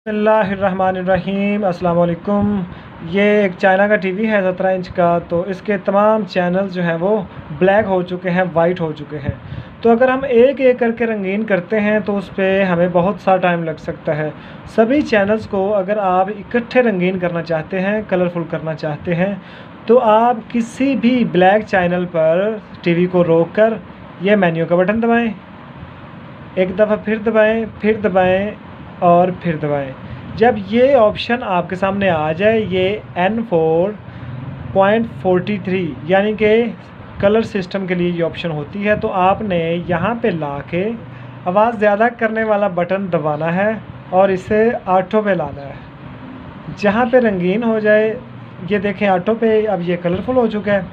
बिस्मिल्लाहिर्रहमानिर्रहीम। अस्सलाम वालेकुम। ये एक चाइना का टीवी है 17 इंच का। तो इसके तमाम चैनल्स जो हैं वो ब्लैक हो चुके हैं, वाइट हो चुके हैं। तो अगर हम एक एक करके रंगीन करते हैं तो उस पर हमें बहुत सा टाइम लग सकता है। सभी चैनल्स को अगर आप इकट्ठे रंगीन करना चाहते हैं, कलरफुल करना चाहते हैं, तो आप किसी भी ब्लैक चैनल पर टीवी को रोक कर ये मेन्यू का बटन दबाएँ, एक दफ़ा फिर दबाएँ और फिर दबाएं। जब ये ऑप्शन आपके सामने आ जाए, ये N4.43 यानी कि कलर सिस्टम के लिए ये ऑप्शन होती है, तो आपने यहाँ पे लाके आवाज़ ज़्यादा करने वाला बटन दबाना है और इसे ऑटो पे लाना है। जहाँ पे रंगीन हो जाए, ये देखें ऑटो पे अब ये कलरफुल हो चुका है।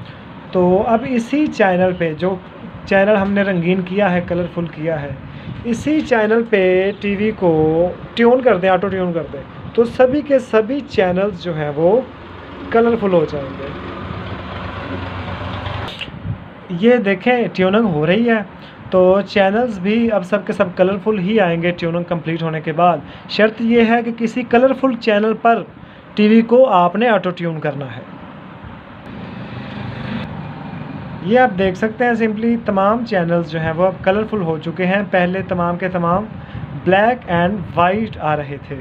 तो अब इसी चैनल पे, जो चैनल हमने रंगीन किया है, कलरफुल किया है, इसी चैनल पे टीवी को ट्यून कर दें, ऑटो ट्यून कर दें, तो सभी के सभी चैनल्स जो हैं वो कलरफुल हो जाएंगे। ये देखें ट्यूनिंग हो रही है, तो चैनल्स भी अब सब के सब कलरफुल ही आएंगे ट्यूनिंग कंप्लीट होने के बाद। शर्त ये है कि किसी कलरफुल चैनल पर टीवी को आपने ऑटो ट्यून करना है। ये आप देख सकते हैं, सिंपली तमाम चैनल्स जो हैं वो अब कलरफुल हो चुके हैं। पहले तमाम के तमाम ब्लैक एंड वाइट आ रहे थे।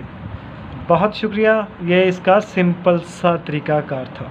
बहुत शुक्रिया, ये इसका सिंपल सा तरीक़ाकार था।